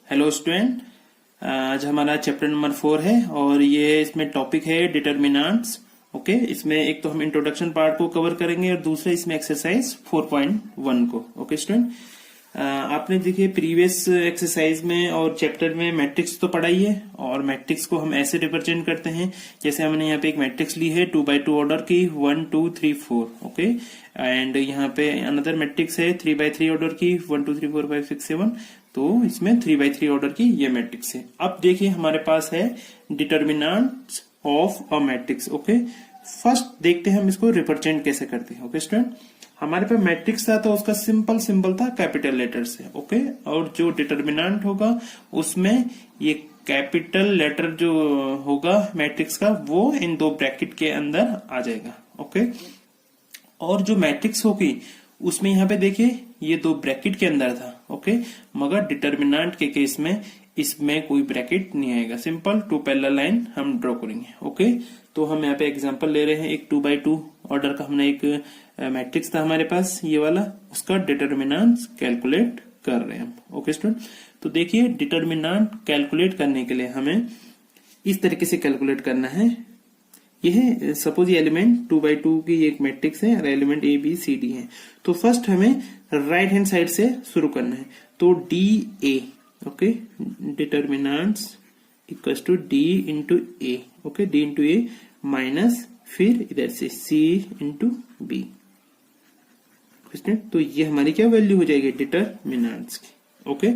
Hello student. आज हमारा chapter number 4 है और ये इसमें टॉपिक है डिटर्मिनेंट्स। ओके, इसमें एक तो हम इंट्रोडक्शन पार्ट को कवर करेंगे और दूसरा इसमें एक्सरसाइज 4.1 को। ओके स्टूडेंट, आपने देखिए प्रीवियस एक्सरसाइज में और चैप्टर में मैट्रिक्स तो पढ़ा ही है और मैट्रिक्स को हम ऐसे रिप्रेजेंट करते हैं जैसे हमने यहाँ पे एक मैट्रिक्स ली है 2x2 ऑर्डर की 1 2 3 4। ओके, एंड यहाँ पे अनदर मैट्रिक्स है 3x3 ऑर्डर की 1 2 3 4 5 6 7। तो इसमें 3x3 ऑर्डर की ये मैट्रिक्स है। अब देखिए हमारे पास है determinants of a matrix. Okay, first देखते हैं हम इसको रिप्रेजेंट कैसे करते हैं। ओके स्टूडेंट, हमारे पास मैट्रिक्स था तो उसका सिंपल था कैपिटल लेटर से। ओके, और जो डिटर्मिनेंट होगा उसमें ये कैपिटल लेटर जो होगा मैट्रिक्स का वो इन दो ब्रैकेट के अंदर आ जाएगा। ओके, और जो मैट्रिक्स होगी उसमें यहाँ पे देखिए ये दो ब्रैकेट के अंदर था। ओके, मगर डिटर्मिनेंट के केस में इसमें कोई ब्रैकेट नहीं आएगा। सिंपल टू पैरेलल लाइन हम ड्रॉ करेंगे। ओके, तो हम यहाँ पे एग्जांपल ले रहे हैं एक 2x2 ऑर्डर का हमने एक मैट्रिक्स था हमारे पास ये वाला, उसका डिटर्मिनेंट्स कैलकुलेट कर रहे हैं हम। ओके स्टूडेंट, तो देखिए डिटर्मिनेंट कैलकुलेट करने के लिए हमें इस तरीके से कैलकुलेट करना है। यह सपोज ये एलिमेंट 2x2 की एक मैट्रिक्स है और element A B C D है। तो फर्स्ट हमें राइट हैंड साइड से शुरू करना है। तो D A, okay, determinants equals to D into A. Okay, D into A minus फिर इधर से सी इंटू बी। तो ये हमारी क्या वैल्यू हो जाएगी डिटर्मिनेंट्स की। ओके,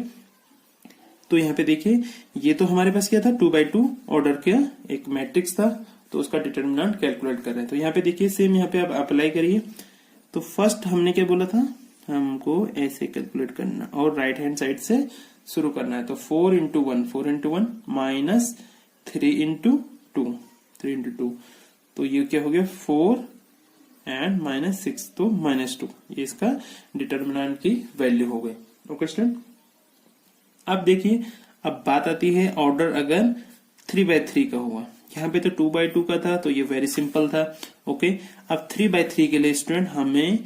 तो यहाँ पे देखिए ये तो हमारे पास क्या था 2x2 ऑर्डर का एक मैट्रिक्स था, तो उसका डिटर्मिनेंट कैलकुलेट कर रहे हैं। तो यहाँ पे देखिए सेम यहाँ पे आप अप्लाई करिए। तो फर्स्ट हमने क्या बोला था, हमको ऐसे कैलकुलेट करना और राइट हैंड साइड से शुरू करना है। तो 4 इंटू 1 माइनस 3 इंटू 2, तो ये क्या हो गया 4 एंड माइनस 6, तो -2। ये इसका डिटर्मिनेंट की वैल्यू हो गई। ओके स्टूडेंट, अब देखिए अब बात आती है ऑर्डर अगर 3x3 का हुआ। यहाँ पे तो 2x2 का था तो ये वेरी सिंपल था। ओके, अब 3x3 के लिए स्टूडेंट हमें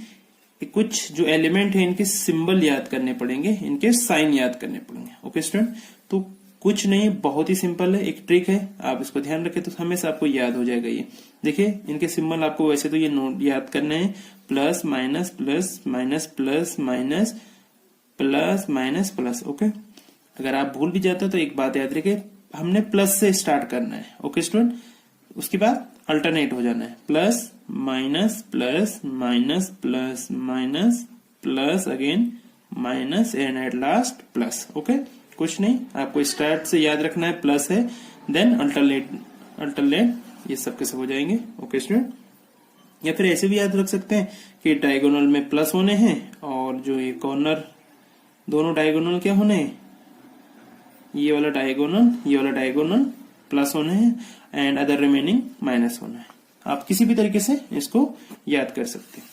कुछ जो एलिमेंट है इनके सिंबल याद करने पड़ेंगे, इनके साइन याद करने पड़ेंगे। ओके स्टूडेंट, तो कुछ नहीं, बहुत ही सिंपल है, एक ट्रिक है, आप इसको ध्यान रखें तो हमेशा आपको याद हो जाएगा। ये देखिए इनके सिंबल आपको वैसे तो ये नोट याद करना है, plus minus plus minus plus minus plus minus plus. Okay, अगर आप भूल भी जाते हो तो एक बात याद रखें, हमने प्लस से स्टार्ट करना है। ओके स्टूडेंट, उसके बाद अल्टरनेट हो जाना है, plus minus plus minus plus minus plus again minus and at last plus. Okay, कुछ नहीं, आपको स्टार्ट से याद रखना है प्लस है, देन अल्टरनेट ये सब के सब हो जाएंगे। ओके स्टूडेंट, या फिर ऐसे भी याद रख सकते हैं कि डायगोनल में प्लस होने हैं और जो ये कॉर्नर दोनों डायगोनल क्या होने हैं, ये वाला डायगोनल प्लस होने हैं एंड अदर रिमेनिंग माइनस होना है। आप किसी भी तरीके से इसको याद कर सकते हैं।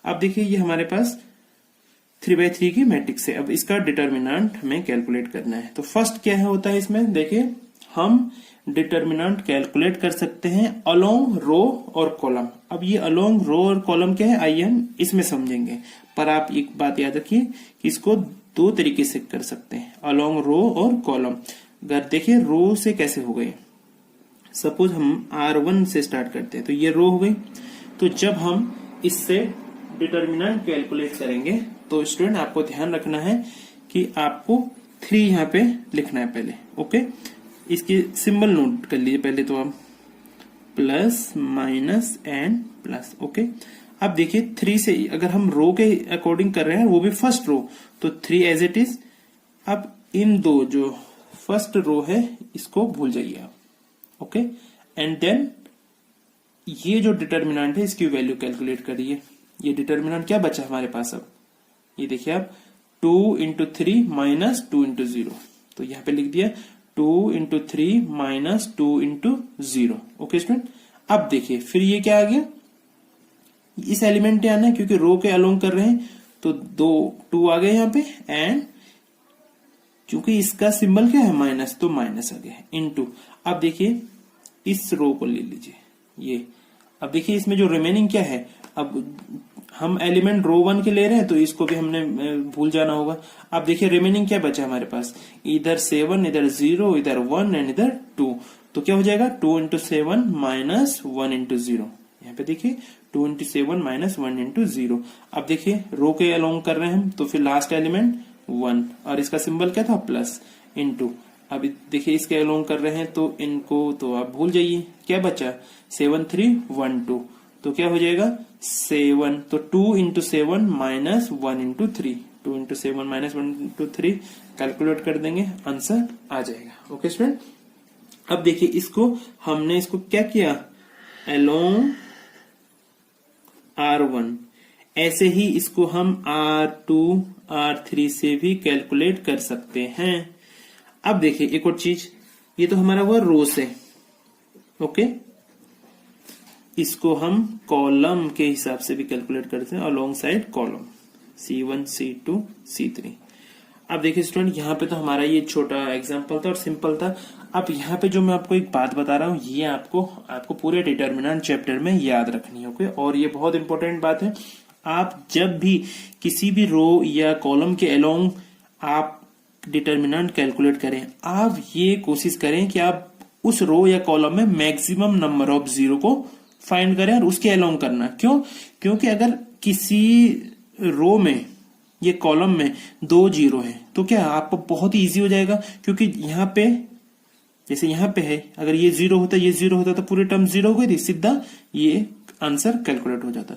अब देखिए ये हमारे पास 3x3 की मैट्रिक्स है। अब इसका डिटर्मिनेंट हमें कैलकुलेट करना है। तो फर्स्ट क्या होता है इसमें, देखिए हम डिटर्मिनेंट कैलकुलेट कर सकते हैं अलोंग रो और कॉलम। अब ये अलोंग रो और कॉलम क्या है आइए हम इसमें समझेंगे, पर आप एक बात याद रखिए कि इसको दो तरीके से कर सकते हैं, अलोंग रो और कॉलम। अगर देखिए रो से कैसे हो गए, सपोज हम R1 से स्टार्ट करते हैं तो ये रो हो गई। तो जब हम इससे डिटर्मिनेंट कैलकुलेट करेंगे तो स्टूडेंट आपको ध्यान रखना है कि आपको 3 यहाँ पे लिखना है पहले। ओके, इसकी सिंबल नोट कर लीजिए पहले, तो आप plus minus and plus. Okay, अब देखिए 3 से अगर हम रो के अकॉर्डिंग कर रहे हैं वो भी फर्स्ट रो, तो 3 एज इट इज। अब इन दो जो फर्स्ट रो है इसको भूल जाइए आप। ओके, एंड देन ये जो डिटर्मिनेंट है इसकी वैल्यू कैलकुलेट करिए। ये डिटर्मिनेंट क्या बचा हमारे पास, अब ये देखिए आप 2 इंटू 3 माइनस 2 इंटू 0, तो यहाँ पे लिख दिया 2 into 3 minus 2 into 0। Okay student, अब देखिए फिर ये क्या आ गया, इस एलिमेंट पे आना है क्योंकि रो के अलोंग कर रहे हैं, तो 2 आ गए यहाँ पे, एंड क्योंकि इसका सिंबल क्या है माइनस, तो माइनस आ गया इनटू। अब देखिए इस रो को ले लीजिए ये, अब देखिए इसमें जो रिमेनिंग क्या है, अब हम एलिमेंट रो 1 के ले रहे हैं तो इसको भी हमने भूल जाना होगा। अब देखिए रिमेनिंग क्या बचा हमारे पास, इधर 7, इधर 0, इधर 1 एंड इधर 2। तो क्या हो जाएगा 2 इंटू 7 माइनस 1 इंटू 0। यहाँ पे देखिए 2 इंटू 7 माइनस 1 इंटू 0। अब देखिए रो के अलोंग कर रहे हैं हम, तो फिर लास्ट एलिमेंट 1 और इसका सिंबल क्या था प्लस इंटू। अब देखिए इसके अलोंग कर रहे हैं तो इनको तो आप भूल जाइए। क्या बचा 7 3 1 2, तो क्या हो जाएगा 7, तो 2 into 7 minus 1 into 3, 2 into 7 minus 1 into 3 calculate कर देंगे, आंसर आ जाएगा। ओके स्टूडेंट, अब देखिए इसको हमने इसको क्या किया अलोंग R1, ऐसे ही इसको हम R2 R3 से भी कैलकुलेट कर सकते हैं। अब देखिए एक और चीज, ये तो हमारा हुआ रो से, ओके, इसको हम कॉलम के हिसाब से भी कैलकुलेट करते हैं along side column C1 C2 C3। अब देखिए स्टूडेंट यहाँ पे तो हमारा ये छोटा एग्जांपल था और सिंपल था। अब यहाँ पे जो मैं आपको एक बात बता रहा हूँ ये आपको पूरे डिटर्मिनेंट चैप्टर में याद रखनी है। ओके, और ये बहुत इंपॉर्टेंट बात है, आप जब भी किसी भी रो या कॉलम के अलोंग आप डिटर्मिनेंट कैलकुलेट करें, आप ये कोशिश करें कि आप उस रो या कॉलम में मैक्सिमम नंबर ऑफ जीरो को फाइंड करें और उसके अलोंग करना। क्यों? क्योंकि अगर किसी रो में ये कॉलम में 2 जीरो है तो क्या आपको बहुत ही इजी हो जाएगा, क्योंकि यहाँ पे जैसे यहाँ पे है, अगर ये 0 होता ये 0 होता तो पूरे टर्म 0 हो गई थी, सीधा ये आंसर कैलकुलेट हो जाता।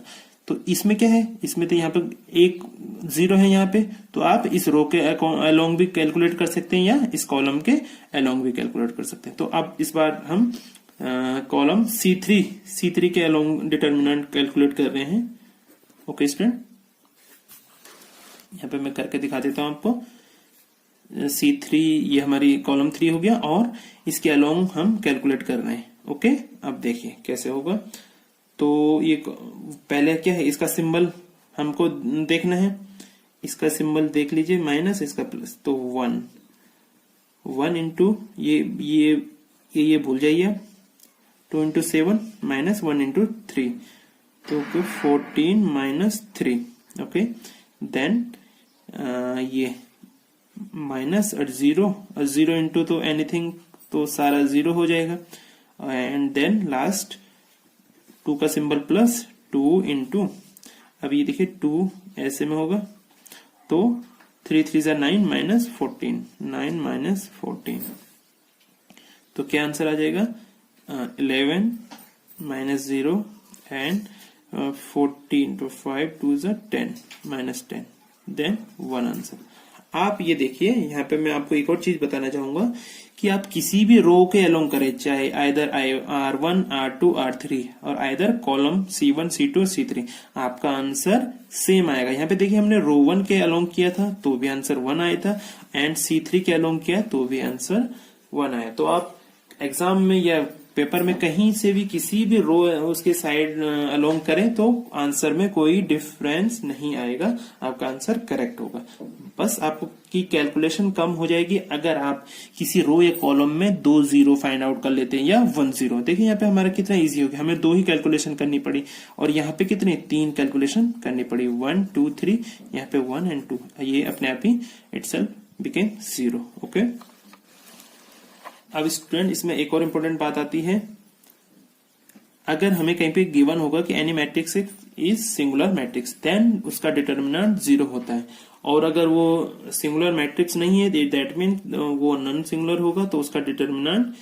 तो इसमें क्या है, इसमें तो यहाँ पे एक 0 है यहाँ पे, तो आप इस रो के अलोंग भी कैलकुलेट कर सकते हैं या इस कॉलम के अलोंग भी कैलकुलेट कर सकते हैं। तो अब इस बार हम कॉलम C3 के अलोंग डिटर्मिनेंट कैलकुलेट कर रहे हैं। ओके स्टूडेंट, यहाँ पे मैं करके दिखा देता हूं आपको। C3 ये हमारी कॉलम 3 हो गया और इसके अलोंग हम कैलकुलेट कर रहे हैं। ओके, अब देखिए कैसे होगा। तो ये पहले क्या है, इसका सिंबल हमको देखना है, इसका सिंबल देख लीजिए माइनस, इसका प्लस, तो 1 इंटू ये भूल जाइए, 2 इंटू 7 माइनस 1 इंटू 3, तो 14 माइनस 3। ओके, देन ये माइनस और 0 इंटू तो एनीथिंग, तो सारा 0 हो जाएगा, एंड देन लास्ट 2 का सिंबल प्लस 2 इंटू, अब ये देखिए 2 ऐसे में होगा, तो 3 3 9 माइनस 14, 9 माइनस 14, तो क्या आंसर आ जाएगा 11 माइनस 0 एंड 14, तो 5 2 10 माइनस 10, देन 1 आंसर। आप ये देखिए यहाँ पे मैं आपको एक और चीज बताना चाहूंगा कि आप किसी भी रो के अलोंग करें, चाहे आइदर R1 R2 R3 और either column C1 C2 C3, आपका आंसर सेम आएगा। यहाँ पे देखिए हमने रो 1 के अलोंग किया था तो भी आंसर 1 आया था, एंड C3 के अलोंग किया तो भी आंसर 1 आया। तो आप एग्जाम में या पेपर में कहीं से भी किसी भी रो उसके साइड अलोंग करें तो आंसर में कोई डिफरेंस नहीं आएगा, आपका आंसर करेक्ट होगा। बस आपकी कैलकुलेशन कम हो जाएगी अगर आप किसी रो या कॉलम में 2 जीरो फाइंड आउट कर लेते हैं या 1 जीरो। देखिए यहाँ पे हमारा कितना इजी हो गया, हमें 2 ही कैलकुलेशन करनी पड़ी और यहाँ पे कितने 3 कैलकुलेशन करनी पड़ी, 1 2 3, यहाँ पे 1 एंड 2, ये अपने आप ही इटसेल्फ बिकेम 0। ओके, अब स्टूडेंट इसमें एक और इम्पोर्टेंट बात आती है, अगर हमें कहीं पे गिवन होगा कि any matrix is singular matrix, then उसका डिटर्मिनेंट 0 होता है, और अगर वो सिंगुलर मैट्रिक्स नहीं है दैट मीन वो नॉन सिंगुलर होगा तो उसका डिटर्मिनेंट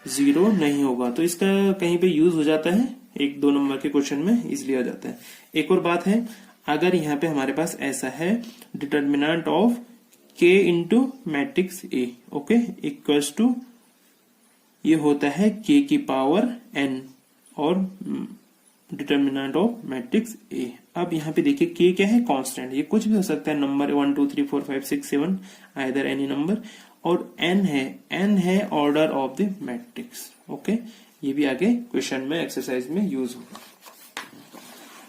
0 नहीं होगा। तो इसका कहीं पे यूज हो जाता है 1-2 नंबर के क्वेश्चन में इजिली आ जाता है। एक और बात है, अगर यहाँ पे हमारे पास ऐसा है determinant of K into matrix A, okay, equals to ये होता है K की पावर n और डिटर्मिनेंट ऑफ मैट्रिक्स A। अब यहाँ पे देखिए K क्या है, कांस्टेंट, ये कुछ भी हो सकता है नंबर 1 2 3 4 5 6 7 आइदर एनी नंबर, और n है order of the matrix. Okay, ये भी आगे क्वेश्चन में एक्सरसाइज में यूज होगा।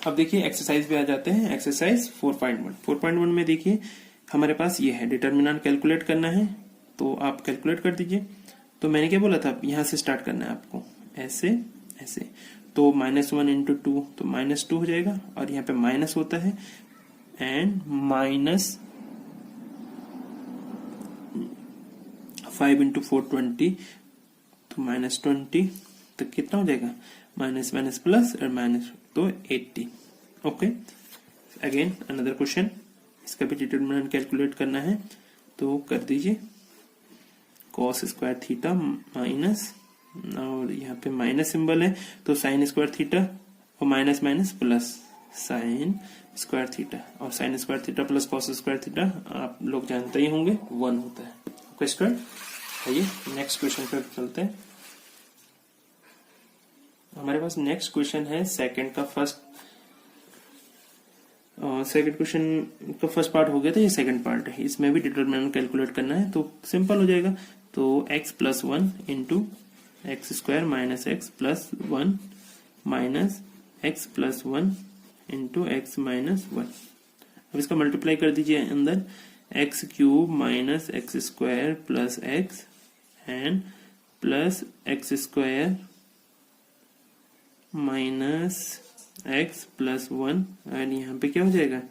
अब देखिए एक्सरसाइज पे आ जाते हैं, एक्सरसाइज 4.1 में देखिए हमारे पास ये है डिटर्मिनेंट कैलकुलेट करना है, तो आप कैलकुलेट कर दीजिए। तो मैंने क्या बोला था, यहां से स्टार्ट करना है आपको, ऐसे ऐसे, तो -1 इंटू 2 तो -2 हो जाएगा, और यहाँ पे माइनस होता है, एंड -5 इंटू 4 20, तो -20, तो कितना हो जाएगा, माइनस माइनस प्लस और माइनस, तो 80। ओके, अगेन अनदर क्वेश्चन, इसका भी डिटरमिनेंट कैलकुलेट करना है, तो कर दीजिए cos स्क्वायर थीटा माइनस, और यहाँ पे माइनस सिंबल है तो साइन स्क्वायर थीटा, और minus minus plus sine square theta, और sine square theta plus cos square theta आप लोग जानते ही होंगे 1 होता है। ओके स्टूडेंट, आइए नेक्स्ट क्वेश्चन पे चलते हैं। हमारे पास नेक्स्ट क्वेश्चन है सेकंड क्वेश्चन का फर्स्ट पार्ट हो गया था, ये सेकंड पार्ट है, इसमें भी डिटरमिनेंट कैलकुलेट करना है, तो सिंपल हो जाएगा। तो x plus 1 into x square minus x plus 1 minus x plus 1 into x minus 1। अब इसका मल्टीप्लाई कर दीजिए अंदर, x cube minus x square plus x and plus x square minus x plus 1, and यहाँ पे क्या हो जाएगा,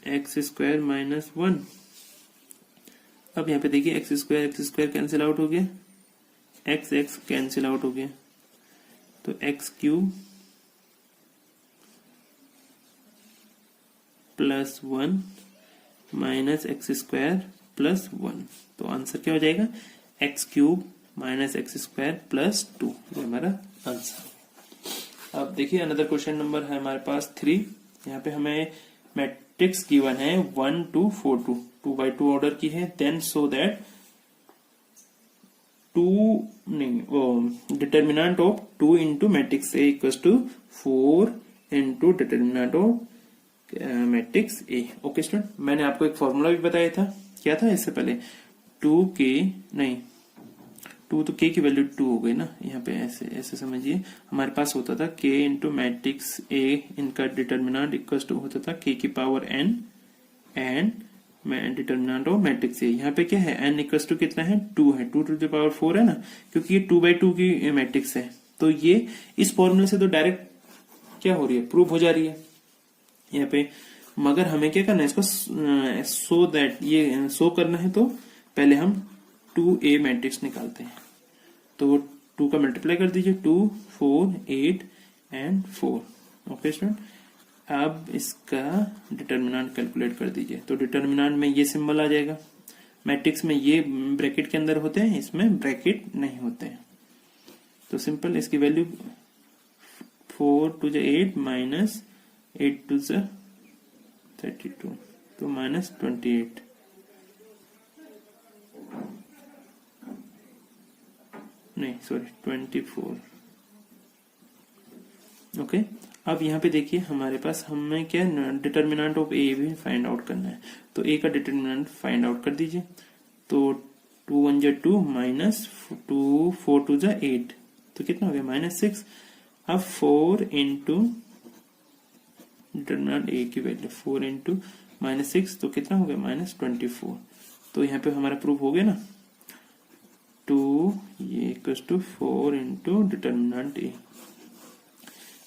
एक्स स्क्वायर माइनस 1। अब यहाँ पे देखिए एक्स स्क्वायर कैंसिल आउट हो गया, एक्स कैंसिल आउट हो गया, तो x cube plus 1 minus x square plus 1, तो आंसर क्या हो जाएगा, x cube minus x square plus 2, ये हमारा आंसर। अब देखिए अनदर क्वेश्चन नंबर है हमारे पास 3। यहाँ पे हमें मैट्रिक्स गिवन है 1 2 4 2, 2 by 2 ऑर्डर की है, then so that determinant of 2 into matrix A equals to 4 into determinant of matrix A. Okay student, मैंने आपको एक फॉर्मूला भी बताया था, क्या था इससे पहले, 2 तो k की वैल्यू 2 हो गई ना, यहाँ पे ऐसे समझिए, हमारे पास होता था k इंटू मैट्रिक्स a, इनका डिटर्मिनेंट इक्वल टू होता था k की power n and determinant of matrix a। यहाँ पे क्या है, n इक्वल टू कितना है, 2 है, 2 टू द पावर 4 है ना, क्योंकि ये 2 by 2 की मैट्रिक्स है, तो ये इस फॉर्मूले से तो डायरेक्ट क्या हो रही है, प्रूव हो जा रही है यहाँ पे। मगर हमें क्या करना है, इसको सो दैट ये शो करना है, तो पहले हम 2a मैट्रिक्स निकालते हैं, तो 2 का मल्टीप्लाई कर दीजिए, 2 4 8 एंड 4। ओके स्टूडेंट, अब इसका डिटर्मिनेंट कैलकुलेट कर दीजिए, तो डिटर्मिनेंट में ये सिंबल आ जाएगा, मैट्रिक्स में ये ब्रैकेट के अंदर होते हैं, इसमें ब्रैकेट नहीं होते हैं, तो सिंपल इसकी value 4 to the 8 minus 8 to the 32, तो माइनस 28। नहीं सॉरी 24। ओके, अब यहाँ पे देखिए हमारे पास हमें क्या डिटर्मिनेंट ऑफ ए भी फाइंड आउट करना है, तो ए का डिटर्मिनेंट फाइंड आउट कर दीजिए, तो 2 1 जा 2 माइनस 2 4 2 जा 8, तो कितना हो गया, -6। अब 4 इंटू डिटर्मिनेंट ए की वैल्यू 4 इंटू -6, तो कितना हो गया, -24। तो यहाँ पे हमारा प्रूफ हो गया ना, 2 ये इक्वल्स टू 4 इंटू डिटर्मिनेंट ए।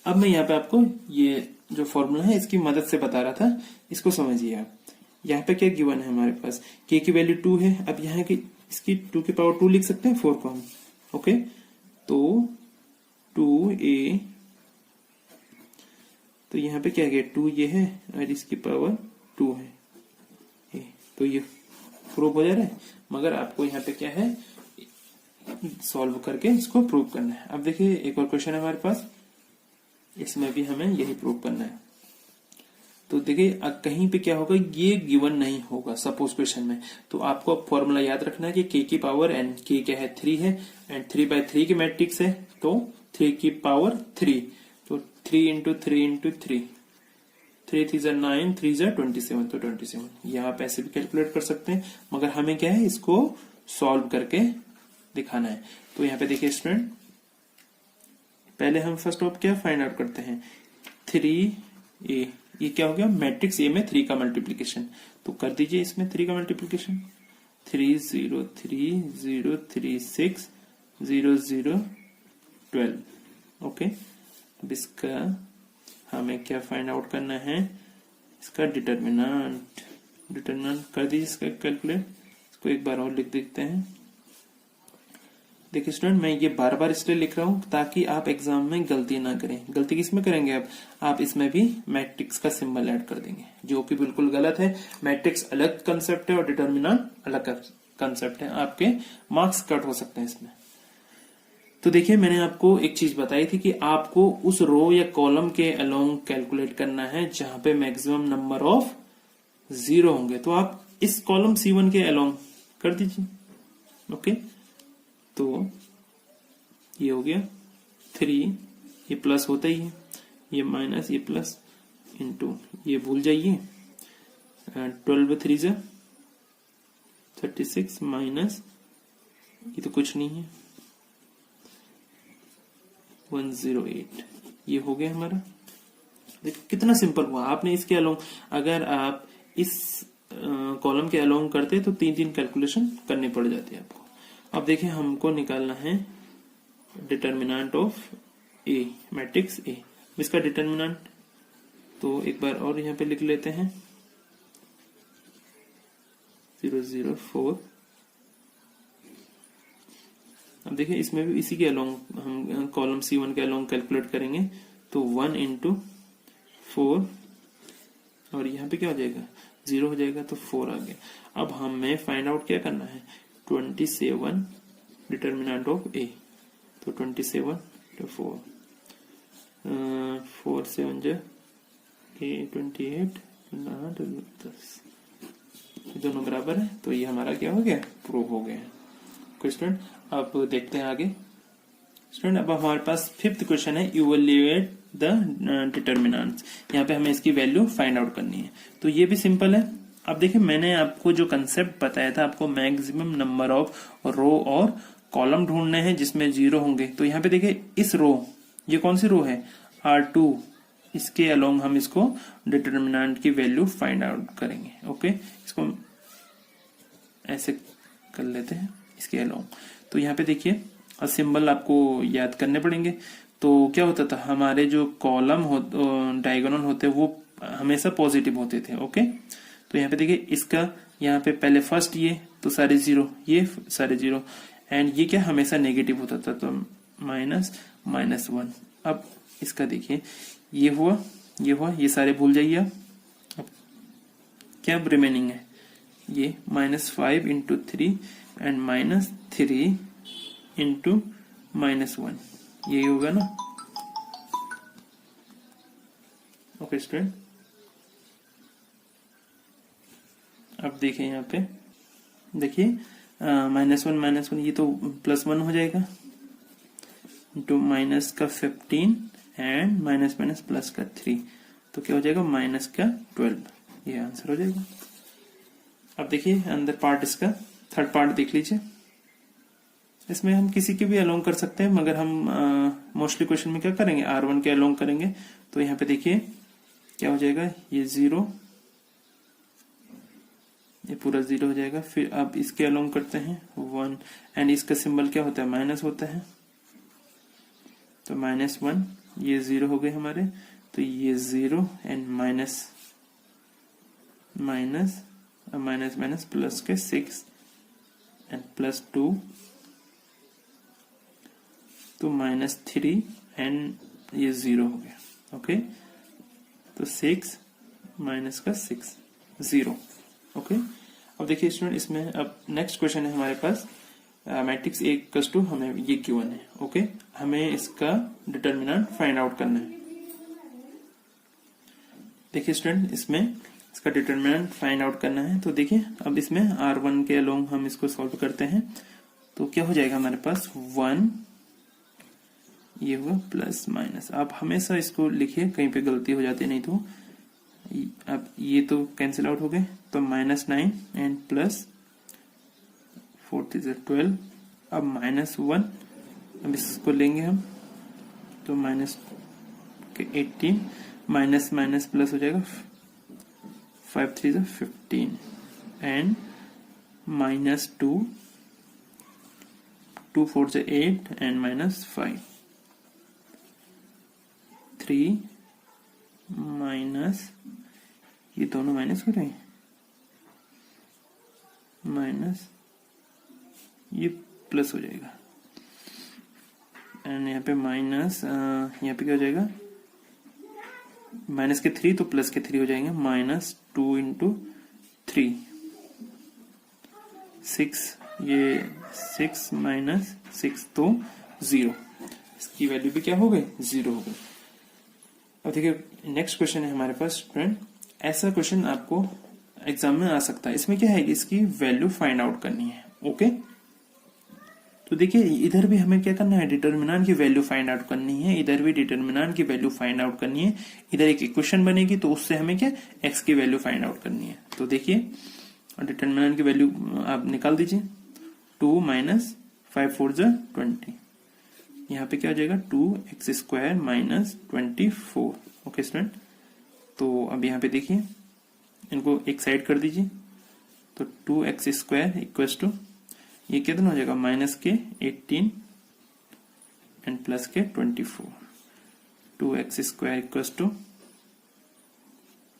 अब मैं यहाँ पे आपको ये जो फॉर्मूला है इसकी मदद से बता रहा था, इसको समझिए आप। यहाँ पे क्या गिवन है हमारे पास, k की वैल्यू 2 है, अब यहाँ की इसकी 2 की पावर 2 लिख सकते हैं 4 को हम। ओके, तो 2a, तो यहाँ पे क्या गया, 2 ये है और इसकी पावर 2 है, तो ये प्रूव हो जा रहा है, मगर आपको यहाँ पे क्या है, सॉल्व करके इसको प्रूव करना है। अब देखिए एक और क्वेश्चन है हमारे पास, इसमें भी हमें यही प्रूव करना है। तो देखिए कहीं पे क्या होगा, ये गिवन नहीं होगा सपोज क्वेश्चन में, तो आपको फॉर्मूला याद रखना है कि k की पावर n, k क्या है 3 है, एंड 3 by 3 की मैट्रिक्स है, तो 3 की पावर 3, तो 3 इंटू 3 इंटू 3, 3 3 जा 9, 3 जा 27, तो 27। ये आप ऐसे भी कैलकुलेट कर सकते हैं, मगर हमें क्या है, इसको सॉल्व करके दिखाना है। तो यहाँ पे देखिए स्टूडेंट, पहले हम फर्स्ट ऑफ क्या फाइंड आउट करते हैं, 3a, ये क्या हो गया, मैट्रिक्स ए में 3 का मल्टीप्लीकेशन, तो कर दीजिए इसमें 3 का मल्टीप्लीकेशन, 3 0 3 0 3 6 0 0 12, ओके, अब इसका हमें क्या फाइंड आउट करना है, इसका डिटर्मिनेंट कर दीजिए इसका कैलकुलेट। इसको एक बार और लिख देते हैं। देखिए स्टूडेंट, मैं ये बार बार इसलिए लिख रहा हूं ताकि आप एग्जाम में गलती ना करें। गलती किसमें करेंगे आप इसमें भी मैट्रिक्स का सिंबल ऐड कर देंगे, जो कि बिल्कुल गलत है। मैट्रिक्स अलग कंसेप्ट है और डिटर्मिनेंट अलग कंसेप्ट है, आपके मार्क्स कट हो सकते हैं इसमें। तो देखिए, मैंने आपको एक चीज बताई थी कि आपको उस रो या कॉलम के अलोंग कैलकुलेट करना है जहां पे मैक्सिमम नंबर ऑफ 0 होंगे। तो आप इस कॉलम C1 के अलोंग कर दीजिए। ओके, तो ये हो गया 3, ये प्लस होता ही है, ये माइनस, ये प्लस, इंटू ये भूल जाइए 12 3 जा 36 माइनस ये तो कुछ नहीं है 108, ये हो गया हमारा। देखिए कितना सिंपल हुआ। आपने इसके अलोंग, अगर आप इस कॉलम के अलोंग करते तो 3 कैलकुलेशन करनी पड़ जाती है आपको। अब देखिए, हमको निकालना है determinant of A, matrix A. इसका डिटर्मिनेंट तो एक बार और यहाँ पे लिख लेते हैं 0 0 4। अब देखिए, इसमें भी इसी के अलोंग हम कॉलम C1 के अलोंग कैलकुलेट करेंगे। तो 1 इंटू 4 और यहाँ पे क्या हो जाएगा 0 हो जाएगा, तो 4 आ गया। अब हमें फाइंड आउट क्या करना है 27 डिटर्मिनेंट ऑफ ए। तो 27 तो 4 4 7 जा 28 10, दोनों बराबर है। तो ये हमारा क्या हो गया, प्रूव हो गया है। स्टूडेंट अब देखते हैं आगे। स्टूडेंट अब हमारे पास 5th क्वेश्चन है, इवैल्यूएट द डिटर्मिनेंट्स। यहाँ पे हमें इसकी वैल्यू फाइंड आउट करनी है। तो ये भी सिंपल है। अब देखिए, मैंने आपको जो कंसेप्ट बताया था, आपको मैक्सिमम नंबर ऑफ रो और कॉलम ढूंढने हैं जिसमें 0 होंगे। तो यहाँ पे देखिए, इस रो, ये कौन सी रो है R2, इसके अलोंग हम इसको डिटर्मिनेंट की वैल्यू फाइंड आउट करेंगे। ओके, इसको ऐसे कर लेते हैं इसके अलोंग। तो यहाँ पे देखिए, सिंबल आपको याद करने पड़ेंगे। तो क्या होता था, हमारे जो कॉलम डायगोनल होते वो हमेशा पॉजिटिव होते थे। ओके, तो यहाँ पे देखिए, इसका यहाँ पे पहले फर्स्ट ये तो सारे 0, ये सारे 0, एंड ये क्या हमेशा नेगेटिव होता था, तो -1। अब इसका देखिए, ये हुआ, ये हुआ, ये सारे भूल जाइए आप। अब क्या रिमेनिंग है, ये -5 इंटू 3 एंड -3 इंटू -1, यही होगा ना। ओके स्टूडेंट, अब देखिए यहाँ पे देखिए -1 ये तो +1 हो जाएगा इंटू माइनस का 15 एंड माइनस माइनस प्लस का 3, तो क्या हो जाएगा -12। ये आंसर हो जाएगा। अब देखिए अंदर पार्ट, इसका थर्ड पार्ट देख लीजिए। इसमें हम किसी के भी अलोंग कर सकते हैं, मगर हम मोस्टली क्वेश्चन में क्या करेंगे, R1 के अलोंग करेंगे। तो यहाँ पे देखिए क्या हो जाएगा, ये 0, ये पूरा 0 हो जाएगा। फिर अब इसके अलोंग करते हैं 1, एंड इसका सिंबल क्या होता है, माइनस होता है, तो -1, ये 0 हो गए हमारे। तो ये 0 एंड माइनस माइनस प्लस के 6 एंड +2, तो -3 एंड ये 0 हो गया। ओके, तो 6 माइनस का 6 0। ओके, अब देखिए स्टूडेंट, इसमें अब नेक्स्ट क्वेश्चन है हमारे पास, मैट्रिक्स A = 2 हमें ये गिवन है। ओके, हमें इसका डिटर्मिनेंट फाइंड आउट करना है। देखिए स्टूडेंट, इसमें इसका डिटर्मिनेंट फाइंड आउट करना है। तो देखिए, अब इसमें R1 के अलोंग हम इसको सॉल्व करते हैं। तो क्या हो जाएगा हमारे पास 1, ये हुआ प्लस माइनस। आप हमेशा इसको लिखिए, कहीं पे गलती हो जाती है, नहीं तो अब ये तो कैंसिल आउट हो गए। तो -9 एंड प्लस 4 3 12, अब -1, अब इसको लेंगे हम, तो -18 माइनस माइनस प्लस हो जाएगा 5 3 15 एंड -2 2 4 8 एंड -5। 3 माइनस, ये दोनों माइनस हो रहे हैं, माइनस ये प्लस हो जाएगा, एंड यहाँ पे माइनस, यहाँ पे क्या हो जाएगा, माइनस के 3 तो प्लस के 3 हो जाएंगे, माइनस 2 इंटू 3, 6, ये 6 माइनस 6 तो 0, इसकी वैल्यू भी क्या हो गई, 0 हो गई। अब देखिए नेक्स्ट क्वेश्चन है हमारे पास स्टूडेंट, ऐसा क्वेश्चन आपको एग्जाम में आ सकता है। इसमें क्या है कि इसकी वैल्यू फाइंड आउट करनी है। ओके, तो देखिए इधर भी हमें क्या करना है, डिटर्मिनेंट की वैल्यू फाइंड आउट करनी है, इधर भी डिटर्मिनेंट की वैल्यू फाइंड आउट करनी है। इधर एक इक्वेशन बनेगी तो उससे हमें क्या एक्स की वैल्यू फाइंड आउट करनी है। तो देखिए डिटर्मिनेंट की वैल्यू आप निकाल दीजिए, 2 माइनस 5 4 20, यहाँ पे क्या हो जाएगा 2x² माइनस 24। ओके स्टूडेंट, तो अब यहाँ पे देखिए इनको एक साइड कर दीजिए, तो 2x² इक्वल्स टू ये कितना हो जाएगा, माइनस के 18 एंड प्लस के 24, 2x² equals to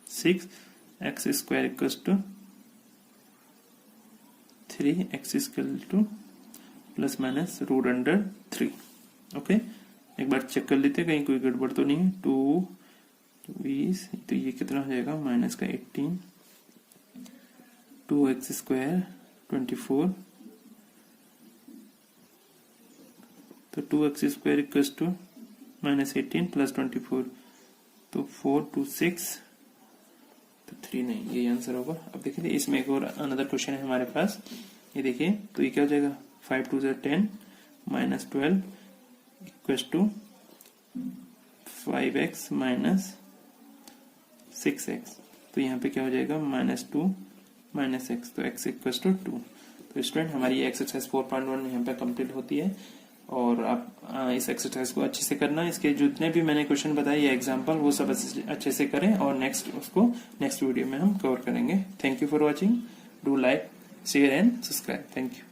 6, x² equals to 3, x equal to plus minus root under 3। Okay, एक बार चेक कर लेते हैं कहीं कोई गड़बड़ तो नहीं है। 2 20, तो ये कितना हो जाएगा, माइनस का 18, 2x² 24, तो 2x² equals to minus 18 plus 24, तो 4 2 6, तो 3 नहीं, ये आंसर होगा। अब देखिए इसमें एक और अनदर क्वेश्चन है हमारे पास, ये देखिए, तो ये क्या हो जाएगा, 5 2 10 minus 12 equals to 5x minus 6x, तो यहाँ पे क्या हो जाएगा, माइनस 2 माइनस x, तो x इक्वल्स टू 2। तो स्टूडेंट हमारी ये एक्सरसाइज 4.1 यहाँ पे कंप्लीट होती है, और आप इस एक्सरसाइज को अच्छे से करना। इसके जितने भी मैंने क्वेश्चन बताए ये एग्जांपल, वो सब अच्छे से करें, और नेक्स्ट वीडियो में हम कवर करेंगे। Thank you for watching, do like share and subscribe. Thank you.